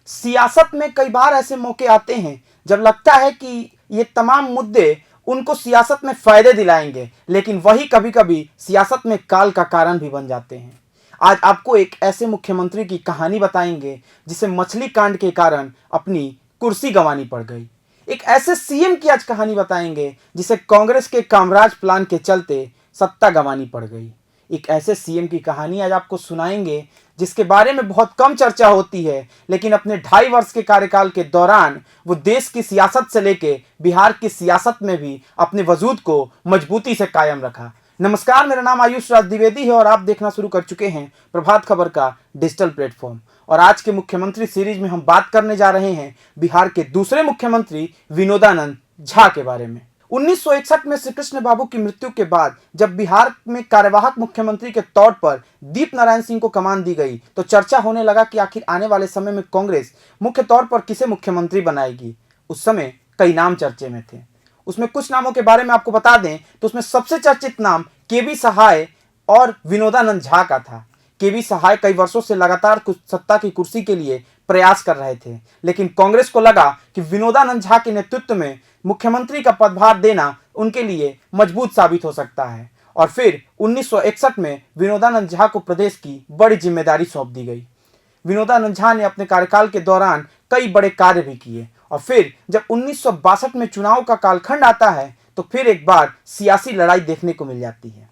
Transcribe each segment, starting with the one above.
सियासत में कई बार ऐसे मौके आते हैं जब लगता है कि ये तमाम मुद्दे उनको सियासत में फायदे दिलाएंगे, लेकिन वही कभी कभी सियासत में काल का कारण भी बन जाते हैं। आज आपको एक ऐसे मुख्यमंत्री की कहानी बताएंगे जिसे मछली कांड के कारण अपनी कुर्सी गंवानी पड़ गई। एक ऐसे सीएम की आज कहानी बताएंगे जिसे कांग्रेस के कामराज प्लान के चलते सत्ता गंवानी पड़ गई। एक ऐसे सीएम की कहानी आज आपको सुनाएंगे जिसके बारे में बहुत कम चर्चा होती है, लेकिन अपने 2.5 वर्ष के कार्यकाल के दौरान वो देश की सियासत से लेके बिहार की सियासत में भी अपने वजूद को मजबूती से कायम रखा। नमस्कार, मेरा नाम आयुष राज द्विवेदी है और आप देखना शुरू कर चुके हैं प्रभात खबर का डिजिटल प्लेटफॉर्म। और आज के मुख्यमंत्री सीरीज में हम बात करने जा रहे हैं बिहार के दूसरे मुख्यमंत्री विनोदानंद झा के बारे में। 1961 में श्री कृष्ण बाबू की मृत्यु के बाद जब बिहार में कार्यवाहक मुख्यमंत्री के तौर पर दीप नारायण सिंह को कमान दी गई तो चर्चा होने लगा कि आखिर आने वाले समय में कांग्रेस मुख्य तौर पर किसे मुख्यमंत्री बनाएगी। उस समय कई नाम चर्चे में थे। उसमें कुछ नामों के बारे में आपको बता दें तो उसमें सबसे चर्चित नाम केबी सहाय और विनोदानंद झा का था। केबी सहाय कई वर्षों से लगातार सत्ता की कुर्सी के लिए प्रयास कर रहे थे, लेकिन कांग्रेस को लगा कि विनोदानंद झा के नेतृत्व में मुख्यमंत्री का पदभार देना उनके लिए मजबूत साबित हो सकता है। और फिर 1961 में विनोदानंद झा को प्रदेश की बड़ी जिम्मेदारी सौंप दी गई। विनोदानंद झा ने अपने कार्यकाल के दौरान कई बड़े कार्य भी किए और फिर जब 1962 में चुनाव का कालखंड आता है तो फिर एक बार सियासी लड़ाई देखने को मिल जाती है।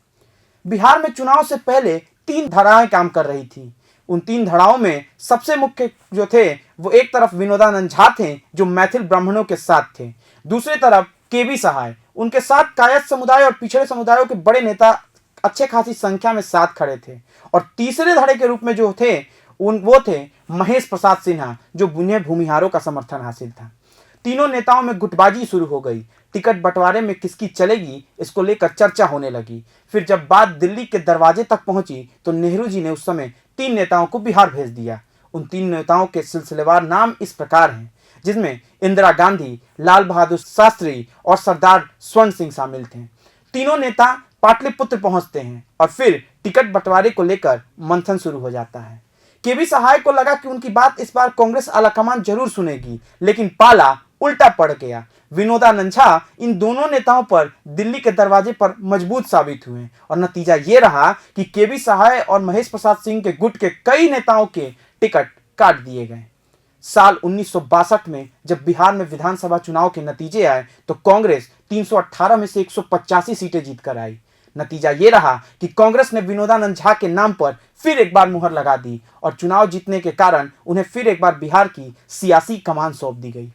बिहार में चुनाव से पहले 3 धाराएं काम कर रही थी। उन 3 धाराओं में सबसे मुख्य जो थे वो एक तरफ विनोदानंद झा थे जो मैथिल ब्राह्मणों के साथ थे, दूसरी तरफ केबी सहाय, उनके साथ कायस्थ समुदाय और पिछड़े समुदायों के बड़े नेता अच्छे खासी संख्या में साथ खड़े थे, और तीसरे धड़े के रूप में जो थे वो थे महेश प्रसाद सिन्हा जो बुनिया भूमिहारों का समर्थन हासिल था। तीनों नेताओं में गुटबाजी शुरू हो गई। टिकट बंटवारे में किसकी चलेगी इसको लेकर चर्चा होने लगी। फिर जब बात दिल्ली के दरवाजे तक पहुंची तो नेहरू जी ने उस समय 3 नेताओं को बिहार भेज दिया। उन 3 नेताओं के सिलसिलेवार नाम इस प्रकार हैं, जिसमें इंदिरा गांधी, लाल बहादुर शास्त्री और सरदार स्वर्ण सिंह शामिल थे। तीनों नेता पाटलिपुत्र पहुंचते हैं और फिर टिकट बंटवारे को लेकर मंथन शुरू हो जाता है। केबी सहाय को लगा कि उनकी बात इस बार कांग्रेस आलाकमान जरूर सुनेगी, लेकिन पाला उल्टा पड़ गया। विनोदानंद झा इन दोनों नेताओं पर दिल्ली के दरवाजे पर मजबूत साबित हुए और नतीजा ये रहा कि केबी सहाय और महेश प्रसाद सिंह के गुट के कई नेताओं के टिकट काट दिए गए। साल 1962 में जब बिहार में विधानसभा चुनाव के नतीजे आए तो कांग्रेस 318 में से 185 सीटें जीतकर आई। नतीजा ये रहा कि कांग्रेस ने विनोदानंद झा के नाम पर फिर एक बार मुहर लगा दी और चुनाव जीतने के कारण उन्हें फिर एक बार बिहार की सियासी कमान सौंप दी गई।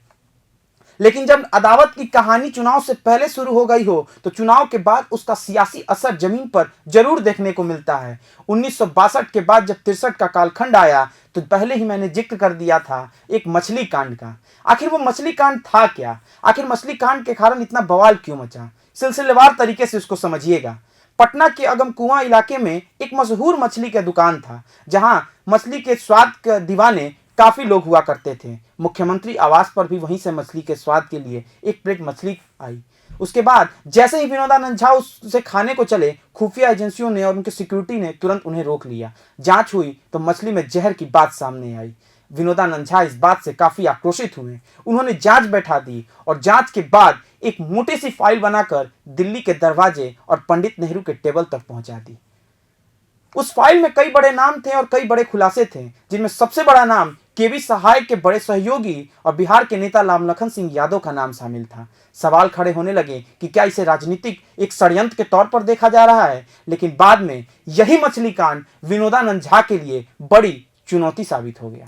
लेकिन जब अदावत की कहानी चुनाव से पहले शुरू हो गई हो तो चुनाव के बाद उसका सियासी असर जमीन पर जरूर देखने को मिलता है। 1962 के बाद जब 63 का कालखंड आया तो पहले ही मैंने जिक्र कर दिया था एक मछली कांड का। आखिर वो मछली कांड था क्या? आखिर मछली कांड के कारण इतना बवाल क्यों मचा? सिलसिलेवार तरीके से उसको समझिएगा। पटना के अगमकुआं इलाके में एक मशहूर मछली का दुकान था जहां मछली के स्वाद के दीवाने काफी लोग हुआ करते थे। मुख्यमंत्री आवास पर भी वहीं से मछली के स्वाद के लिए एक प्लेट मछली आई। उसके बाद जैसे ही विनोदानंद झा उसे खाने को चले, खुफिया एजेंसियों ने और उनकी सिक्योरिटी ने तुरंत उन्हें रोक लिया। जांच हुई तो मछली में जहर की बात सामने आई। विनोदानंद झा इस बात से काफी आक्रोशित हुए। उन्होंने जांच बैठा दी और जांच के बाद एक मोटी सी फाइल बनाकर दिल्ली के दरवाजे और पंडित नेहरू के टेबल तक पहुंचा दी। उस फाइल में कई बड़े नाम थे और कई बड़े खुलासे थे, जिनमें सबसे बड़ा नाम केबी सहाय के बड़े सहयोगी और बिहार के नेता रामलखन सिंह यादव का नाम शामिल था। सवाल खड़े होने लगे कि क्या इसे राजनीतिक एक षड्यंत्र के तौर पर देखा जा रहा है, लेकिन बाद में यही मछली कांड विनोदानंद झा के लिए बड़ी चुनौती साबित हो गया।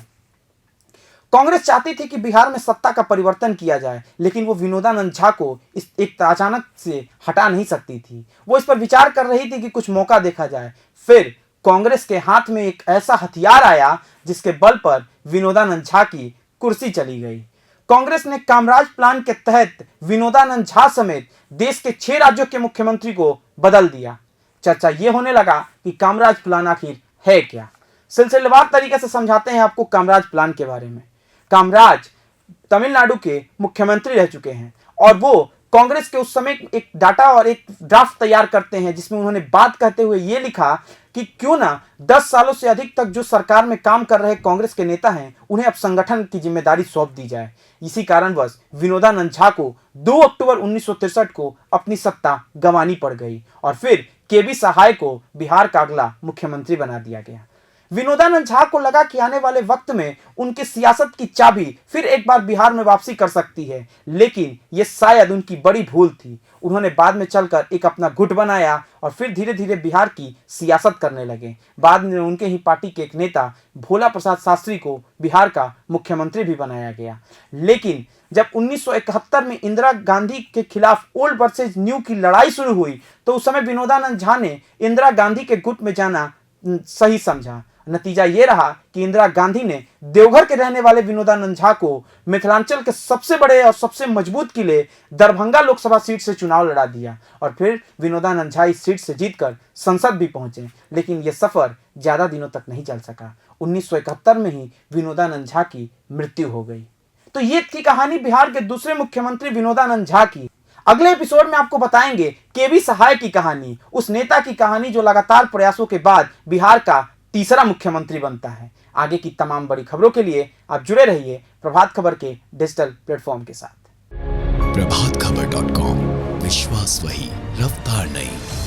कांग्रेस चाहती थी कि बिहार में सत्ता का परिवर्तन किया जाए, लेकिन वो विनोदानंद झा को इस एक अचानक से हटा नहीं सकती थी। वो इस पर विचार कर रही थी कि कुछ मौका देखा जाए। फिर कांग्रेस के हाथ में एक ऐसा हथियार आया जिसके बल पर विनोदानंद झा की कुर्सी चली गई। कांग्रेस ने कामराज प्लान के तहत विनोदानंद झा समेत देश के 6 राज्यों के मुख्यमंत्री को बदल दिया। चर्चा ये होने लगा कि कामराज प्लान आखिर है क्या। सिलसिलेवार तरीके से समझाते हैं आपको कामराज प्लान के बारे में। कामराज तमिलनाडु के मुख्यमंत्री रह चुके हैं और वो कांग्रेस के उस समय एक डाटा और एक ड्राफ्ट तैयार करते हैं जिसमें उन्होंने बात कहते हुए यह लिखा कि क्यों ना 10 सालों से अधिक तक जो सरकार में काम कर रहे कांग्रेस के नेता हैं उन्हें अब संगठन की जिम्मेदारी सौंप दी जाए। इसी कारणवश विनोदानंद झा को 2 अक्टूबर 1963 को अपनी सत्ता गंवानी पड़ गई और फिर केबी सहाय को बिहार का अगला मुख्यमंत्री बना दिया गया। विनोदानंद झा को लगा कि आने वाले वक्त में उनकी सियासत की चाबी फिर एक बार बिहार में वापसी कर सकती है, लेकिन यह शायद उनकी बड़ी भूल थी। उन्होंने बाद में चलकर एक अपना गुट बनाया और फिर धीरे धीरे बिहार की सियासत करने लगे। बाद में उनके ही पार्टी के एक नेता भोला प्रसाद शास्त्री को बिहार का मुख्यमंत्री भी बनाया गया। लेकिन जब 1971 में इंदिरा गांधी के खिलाफ ओल्ड वर्सेस न्यू की लड़ाई शुरू हुई तो उस समय विनोदानंद झा ने इंदिरा गांधी के गुट में जाना सही समझा। नतीजा यह रहा कि इंदिरा गांधी ने देवघर के रहने वाले विनोदानंद झा को मिथिलांचल के सबसे बड़े और सबसे मजबूत किले दरभंगा लोकसभा सीट से चुनाव लड़ा दिया और फिर विनोदानंद झा इस सीट से जीतकर संसद भी पहुंचे। लेकिन यह सफर ज्यादा दिनों तक नहीं चल सका। 1971 में ही विनोदानंद झा की मृत्यु हो गई। तो ये थी कहानी बिहार के दूसरे मुख्यमंत्री विनोदानंद झा की। अगले एपिसोड में आपको बताएंगे केबी सहाय की कहानी, उस नेता की कहानी जो लगातार प्रयासों के बाद बिहार का तीसरा मुख्यमंत्री बनता है। आगे की तमाम बड़ी खबरों के लिए आप जुड़े रहिए प्रभात खबर के डिजिटल प्लेटफॉर्म के साथ। प्रभातखबर.com, विश्वास वही, रफ्तार नहीं।